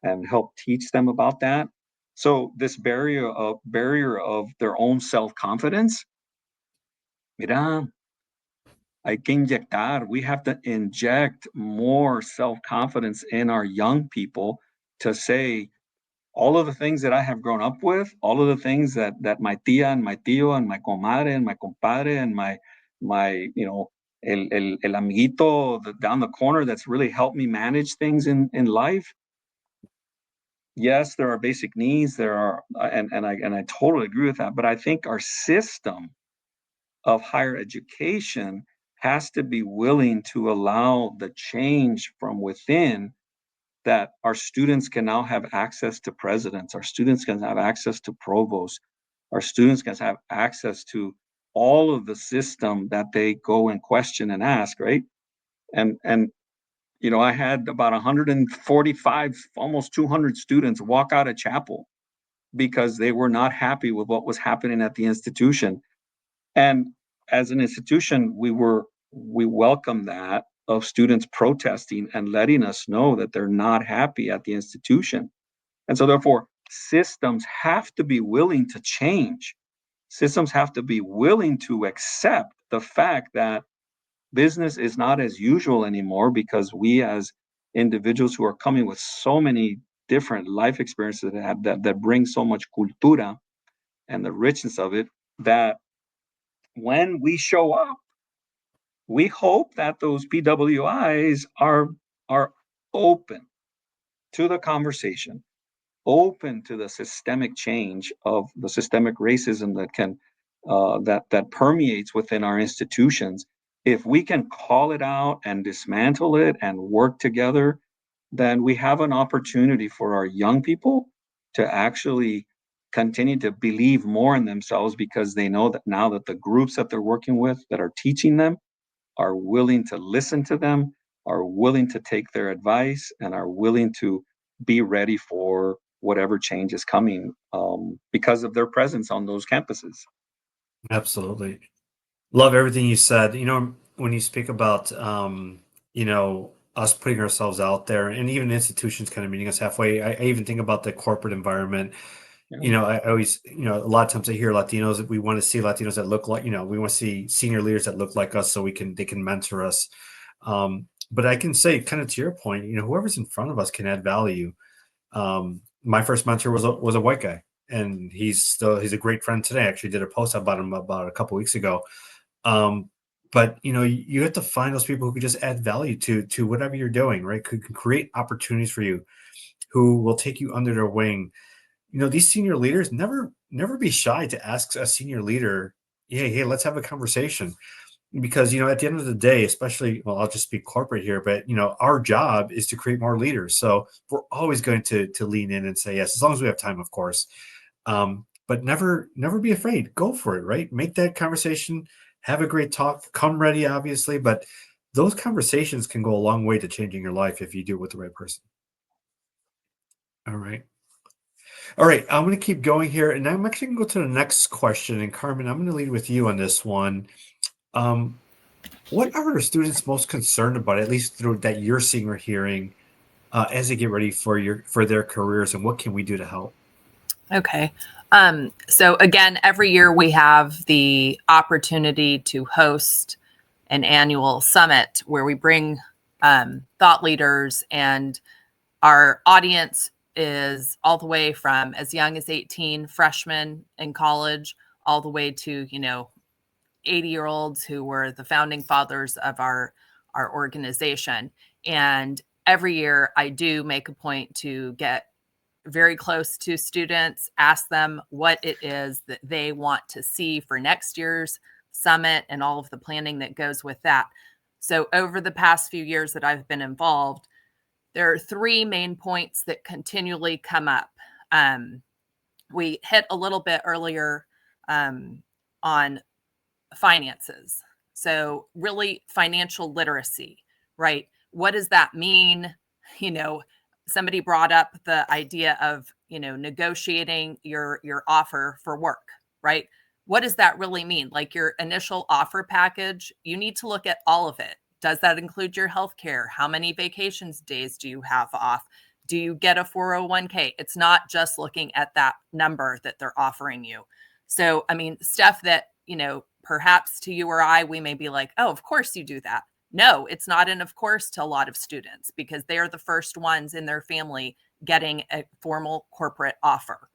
and help teach them about that. So this barrier of their own self-confidence, mira, we have to inject more self-confidence in our young people to say, all of the things that I have grown up with, all of the things that my tia and my tío and my comadre and my compadre and my el amiguito down the corner that's really helped me manage things in life. Yes, there are basic needs. There are, and I totally agree with that. But I think our system of higher education has to be willing to allow the change from within, that our students can now have access to presidents, our students can have access to provosts, our students can have access to all of the system that they go and question and ask, right? And I had about 145, almost 200 students walk out of chapel because they were not happy with what was happening at the institution. And as an institution, we welcome that, of students protesting and letting us know that they're not happy at the institution. And so therefore, systems have to be willing to change. Systems have to be willing to accept the fact that business is not as usual anymore, because we as individuals who are coming with so many different life experiences that bring so much cultura and the richness of it, that when we show up, we hope that those PWIs are open to the conversation, open to the systemic change of the systemic racism that can that permeates within our institutions. If we can call it out and dismantle it and work together, then we have an opportunity for our young people to actually continue to believe more in themselves, because they know that now that the groups that they're working with that are teaching them are willing to listen to them, are willing to take their advice, and are willing to be ready for whatever change is coming, because of their presence on those campuses. Absolutely. Love everything you said. When you speak about, us putting ourselves out there, and even institutions kind of meeting us halfway, I even think about the corporate environment. Yeah. I always, a lot of times I hear Latinos that we want to see Latinos that look like, we want to see senior leaders that look like us so they can mentor us. But I can say, kind of to your point, whoever's in front of us can add value. My first mentor was a white guy, and he's a great friend today. I actually did a post about him about a couple weeks ago. But you have to find those people who can just add value to whatever you're doing, right? Could create opportunities for you, who will take you under their wing. These senior leaders, never be shy to ask a senior leader, hey, let's have a conversation. Because, at the end of the day, especially, well, I'll just speak corporate here, but, our job is to create more leaders. So we're always going to lean in and say yes, as long as we have time, of course. But never be afraid. Go for it, right? Make that conversation, have a great talk, come ready, obviously. But those conversations can go a long way to changing your life if you do it with the right person. All right. I'm going to keep going here, and I'm actually going to go to the next question. And Carmen, I'm going to lead with you on this one. What are our students most concerned about, at least through that you're seeing or hearing, as they get ready for their careers, and what can we do to help? Okay. So again, every year we have the opportunity to host an annual summit where we bring thought leaders, and our audience is all the way from as young as 18 freshmen in college all the way to, 80-year-olds who were the founding fathers of our organization. And every year I do make a point to get very close to students, ask them what it is that they want to see for next year's summit and all of the planning that goes with that. So over the past few years that I've been involved, there are three main points that continually come up. We hit a little bit earlier on finances. So really financial literacy, right? What does that mean? Somebody brought up the idea of, negotiating your offer for work, right? What does that really mean? Like your initial offer package, you need to look at all of it. Does that include your health care? How many vacations days do you have off? Do you get a 401k? It's not just looking at that number that they're offering you. So, I mean, stuff that, perhaps to you or I, we may be like, oh, of course you do that. No, it's not an of course to a lot of students because they are the first ones in their family getting a formal corporate offer.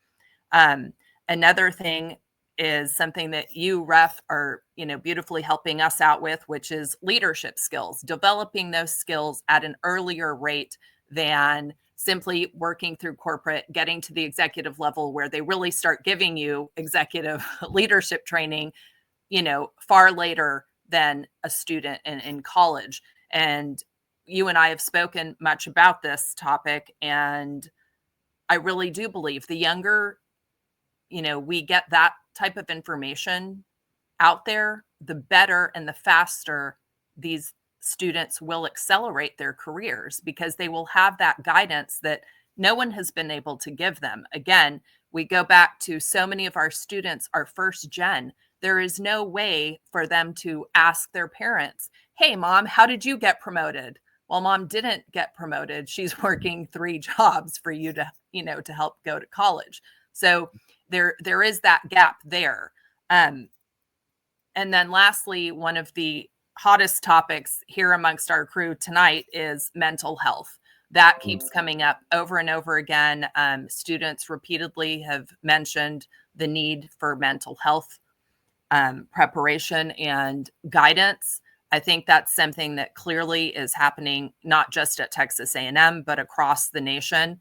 Another thing is something that you, Ref, are beautifully helping us out with, which is leadership skills, developing those skills at an earlier rate than simply working through corporate, getting to the executive level where they really start giving you executive leadership training, far later than a student in college. And you and I have spoken much about this topic, and I really do believe the younger, we get that type of information out there, the better and the faster these students will accelerate their careers because they will have that guidance that no one has been able to give them. Again, we go back to so many of our students are first gen. There is no way for them to ask their parents, hey, mom, how did you get promoted? Well, mom didn't get promoted. She's working 3 jobs for you to, to help go to college. So there is that gap there. And then lastly, one of the hottest topics here amongst our crew tonight is mental health. That keeps coming up over and over again. Students repeatedly have mentioned the need for mental health preparation and guidance. I think that's something that clearly is happening not just at Texas A&M, but across the nation.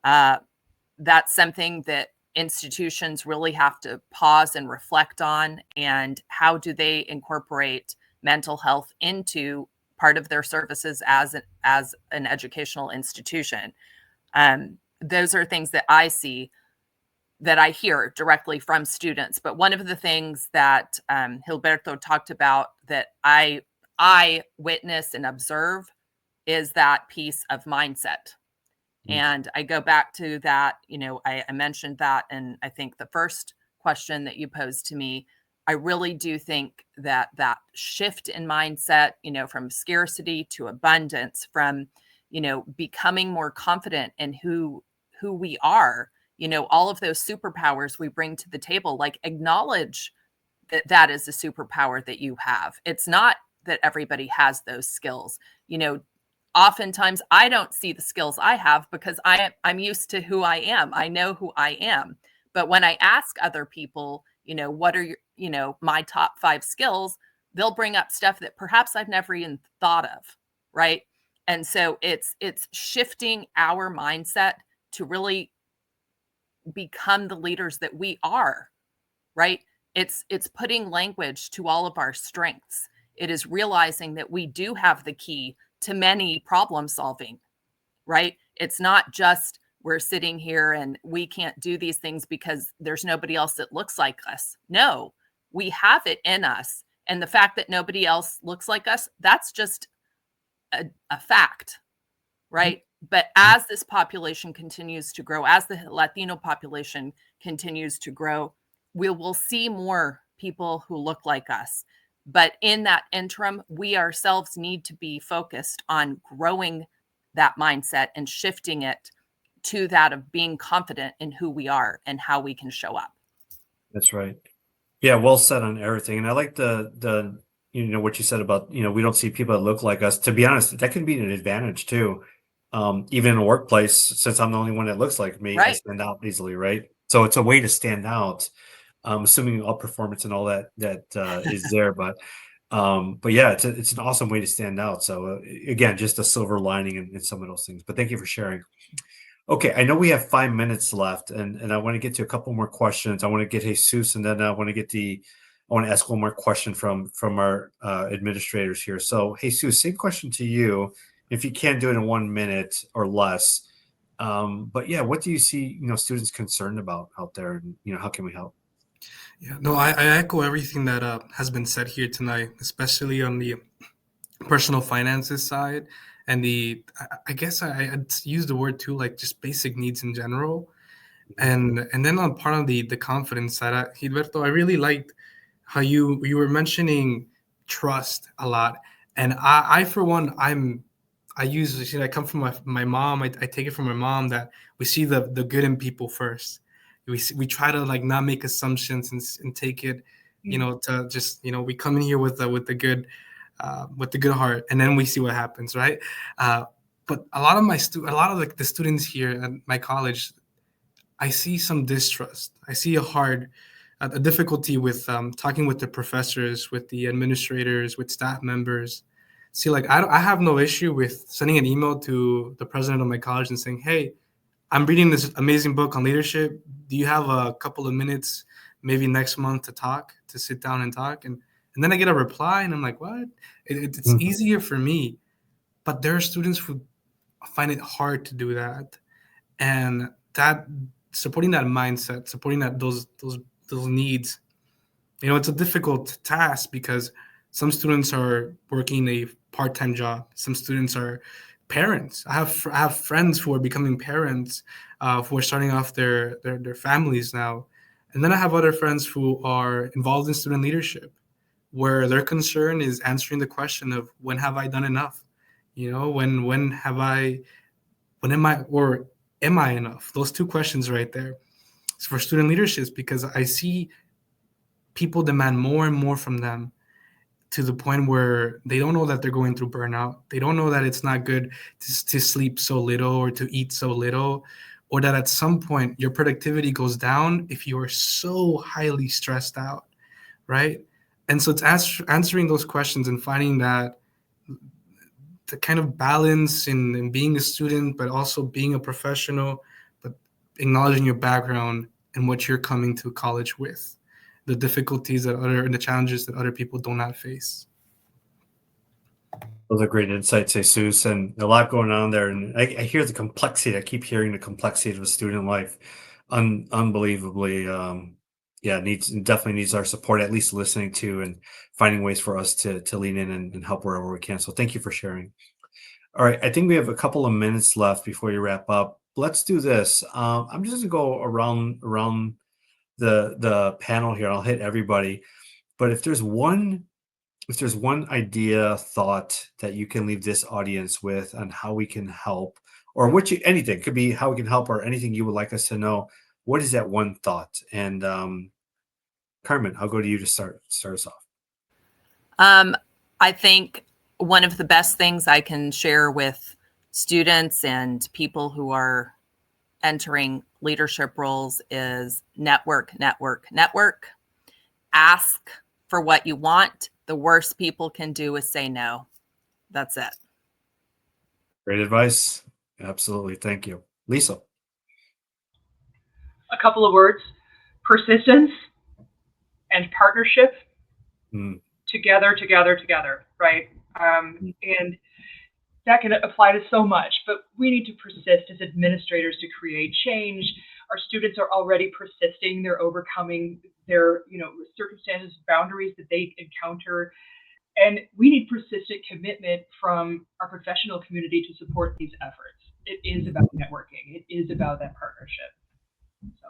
That's something that institutions really have to pause and reflect on, and how do they incorporate mental health into part of their services as an educational institution. Those are things that I see, that I hear directly from students. But one of the things that Gilberto talked about that I witness and observe is that piece of mindset. And I go back to that, I mentioned that, and I think the first question that you posed to me, I really do think that that shift in mindset, from scarcity to abundance, from, becoming more confident in who we are, all of those superpowers we bring to the table, like acknowledge that that is a superpower that you have. It's not that everybody has those skills. Oftentimes I don't see the skills I have because I'm used to who I am. I know who I am. But when I ask other people, what are your, my top 5 skills, they'll bring up stuff that perhaps I've never even thought of, right? And so it's shifting our mindset to really become the leaders that we are, right? It's putting language to all of our strengths. It is realizing that we do have the key to many problem solving, right? It's not just we're sitting here and we can't do these things because there's nobody else that looks like us. No, we have it in us. And the fact that nobody else looks like us, that's just a fact, right? But as this population continues to grow, as the Latino population continues to grow, we will see more people who look like us. But in that interim, we ourselves need to be focused on growing that mindset and shifting it to that of being confident in who we are and how we can show up. That's right. Yeah, well said on everything. And I like the what you said about, we don't see people that look like us. To be honest, that can be an advantage too. Even in a workplace, since I'm the only one that looks like me, I Right. stand out easily, right? So it's a way to stand out. assuming all performance and all that is there. But yeah, it's an awesome way to stand out. So again, just a silver lining in some of those things. But thank you for sharing. Okay, I know we have 5 minutes left, and I want to get to a couple more questions. I want to get Jesus, and then I want to ask one more question from our administrators here. So, Jesus, same question to you. If you can do it in 1 minute or less, but yeah, what do you see students concerned about out there, and how can we help? Yeah, no, I echo everything that has been said here tonight, especially on the personal finances side and I guess I'd use the word too, like just basic needs in general. And then on part of the confidence side, Gilberto, I really liked how you were mentioning trust a lot. And I for one, I come from my mom. I take it from my mom that we see the good in people first. We try to like not make assumptions and take it, to just, we come in here with the good heart, and then we see what happens, right? But a lot of the students here at my college, I see some distrust. I see a difficulty with talking with the professors, with the administrators, with staff members. See, like I have no issue with sending an email to the president of my college and saying, "Hey, I'm reading this amazing book on leadership. Do you have a couple of minutes, maybe next month, to sit down and talk?" And then I get a reply, and I'm like, "What?" It's easier for me, but there are students who find it hard to do that, and that supporting that mindset, supporting those needs, it's a difficult task because some students are working a part-time job. Some students are parents. I have friends who are becoming parents, who are starting off their families now, and then I have other friends who are involved in student leadership, where their concern is answering the question of when have I done enough? Am I enough? Those two questions right there. It's for student leaderships, because I see people demand more and more from them to the point where they don't know that they're going through burnout. They don't know that it's not good to sleep so little or to eat so little, or that at some point your productivity goes down if you are so highly stressed out, right? And so it's answering those questions and finding that the kind of balance in being a student, but also being a professional, but acknowledging your background and what you're coming to college with, the difficulties and the challenges that other people do not face. Those are great insights, Jesus, and a lot going on there. And I hear the complexity. I keep hearing the complexity of a student life. Unbelievably, definitely needs our support, at least listening to and finding ways for us to lean in and help wherever we can. So thank you for sharing. All right, I think we have a couple of minutes left before you wrap up. Let's do this. I'm just gonna go around the panel here. I'll hit everybody. But if there's one idea, thought that you can leave this audience with on how we can help, or anything, could be how we can help, or anything you would like us to know, what is that one thought? And Carmen, I'll go to you to start us off. I think one of the best things I can share with students and people who are entering leadership roles is network. Ask for what you want. The worst people can do is say no. That's it. Great advice. Absolutely. Thank you. Lisa. A couple of words: persistence and partnership. Together, right? And that can apply to so much, but we need to persist as administrators to create change. Our students are already persisting. They're overcoming their, circumstances, boundaries that they encounter. And we need persistent commitment from our professional community to support these efforts. It is about networking. It is about that partnership. So.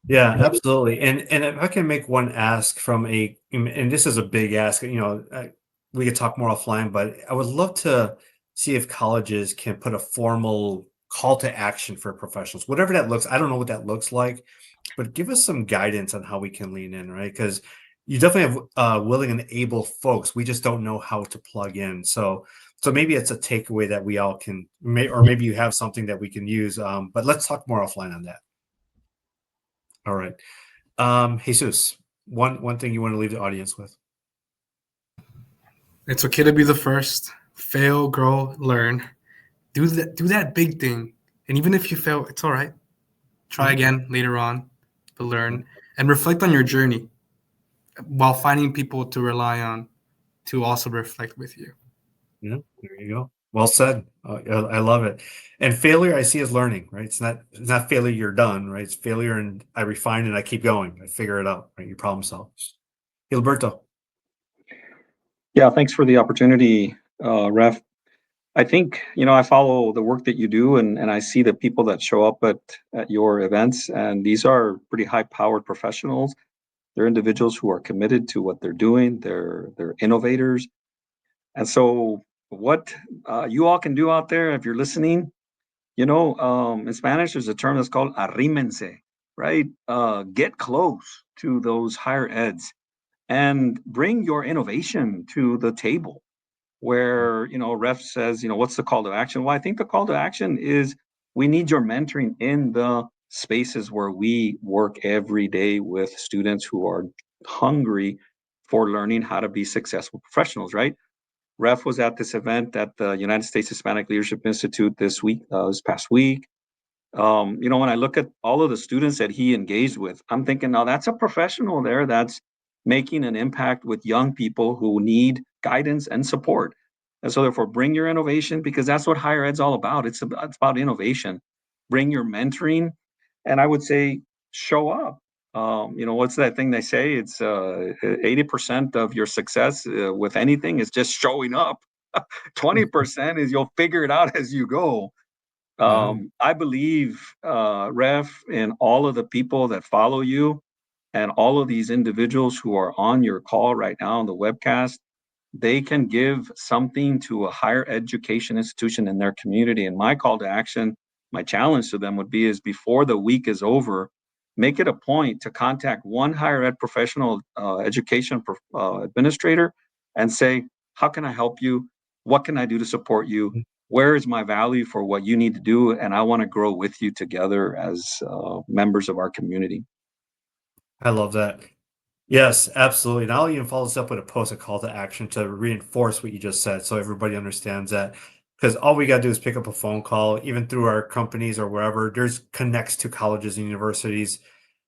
Yeah, absolutely. And if I can make one ask and this is a big ask, we could talk more offline, but I would love to see if colleges can put a formal call to action for professionals, whatever that looks. I don't know what that looks like, but give us some guidance on how we can lean in, right? Because you definitely have willing and able folks. We just don't know how to plug in. So maybe it's a takeaway that we all can, or maybe you have something that we can use. But let's talk more offline on that. All right. Jesus, one thing you want to leave the audience with. It's okay to be the first. Fail, grow, learn. Do that big thing. And even if you fail, it's all right. Try again later on, but learn and reflect on your journey while finding people to rely on to also reflect with you. Yeah, there you go. Well said. I love it. And failure I see as learning, right? It's not failure, you're done, right? It's failure and I refine and I keep going. I figure it out, right? You problem solve. Gilberto. Yeah, thanks for the opportunity, Ref. I think, I follow the work that you do, and I see the people that show up at your events, and these are pretty high-powered professionals. They're individuals who are committed to what they're doing. They're innovators. And so what you all can do out there, if you're listening, in Spanish, there's a term that's called arrímense, right? Get close to those higher eds and bring your innovation to the table where, Ref says, what's the call to action? Well, I think the call to action is we need your mentoring in the spaces where we work every day with students who are hungry for learning how to be successful professionals, right? Ref was at this event at the United States Hispanic Leadership Institute this past week. When I look at all of the students that he engaged with, I'm thinking, now that's a professional there that's making an impact with young people who need guidance and support. And so therefore, bring your innovation, because that's what higher ed's all about. It's about innovation. Bring your mentoring, and I would say show up. What's that thing they say? It's 80% of your success with anything is just showing up. 20% is you'll figure it out as you go. I believe, Ref, in all of the people that follow you and all of these individuals who are on your call right now on the webcast. They can give something to a higher education institution in their community. And my call to action, my challenge to them would be is before the week is over, make it a point to contact one higher ed professional education administrator and say, how can I help you? What can I do to support you? Where is my value for what you need to do? And I want to grow with you together as members of our community. I love that. Yes, absolutely. And I'll even follow this up with a post, a call to action to reinforce what you just said so everybody understands that. Because all we got to do is pick up a phone call, even through our companies or wherever, there's connects to colleges and universities.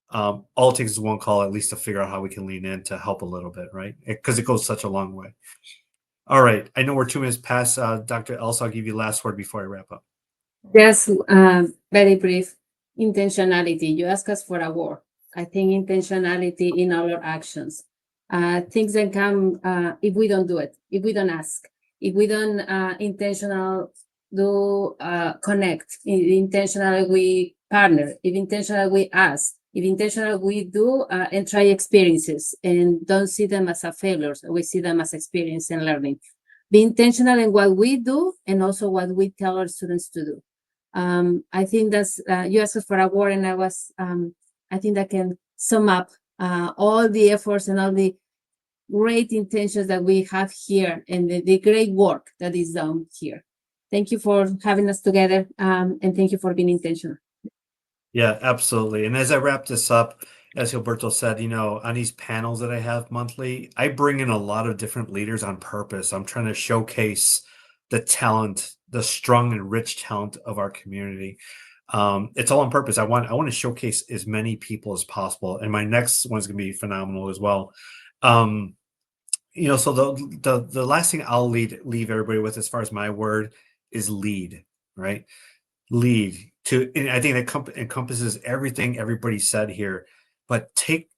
All it takes is one call at least to figure out how we can lean in to help a little bit, right? Because it goes such a long way. All right. I know we're 2 minutes past. Dr. Elsa, I'll give you the last word before I wrap up. Just very brief. Intentionality. You ask us for a word. I think intentionality in all our actions. Things that come if we don't do it, if we don't ask, if we don't intentional do connect, if intentional we partner, if intentional we ask, if intentional we do and try experiences and don't see them as a failures, we see them as experience and learning. Be intentional in what we do and also what we tell our students to do. I think that's you asked for a word, and I think that can sum up all the efforts and all the great intentions that we have here and the great work that is done here. Thank you for having us together, and thank you for being intentional. Yeah, absolutely. And as I wrap this up, as Gilberto said, on these panels that I have monthly, I bring in a lot of different leaders on purpose. I'm trying to showcase the talent, the strong and rich talent of our community. It's all on purpose. I want to showcase as many people as possible, and my next one's gonna be phenomenal as well. So the last thing I'll leave everybody with as far as my word is lead, right? Lead to, and I think that encompasses everything everybody said here, but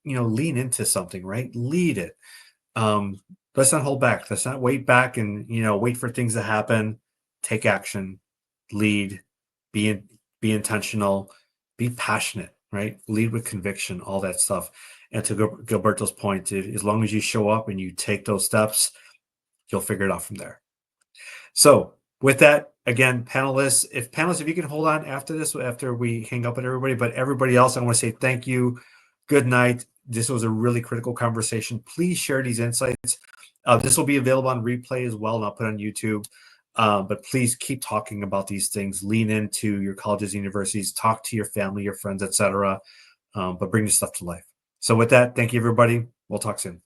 lean into something, right? Lead it. Let's not hold back. Let's not wait back and wait for things to happen. Take action, lead, be intentional, be passionate, right? Lead with conviction, all that stuff. And to Gilberto's point, as long as you show up and you take those steps, you'll figure it out from there. So with that, again, panelists, if you can hold on after this, after we hang up with everybody, but everybody else, I want to say thank you. Good night. This was a really critical conversation. Please share these insights. This will be available on replay as well, and I'll put it on YouTube. But please keep talking about these things. Lean into your colleges, universities, talk to your family, your friends, etc. But bring this stuff to life. So with that, thank you, everybody. We'll talk soon.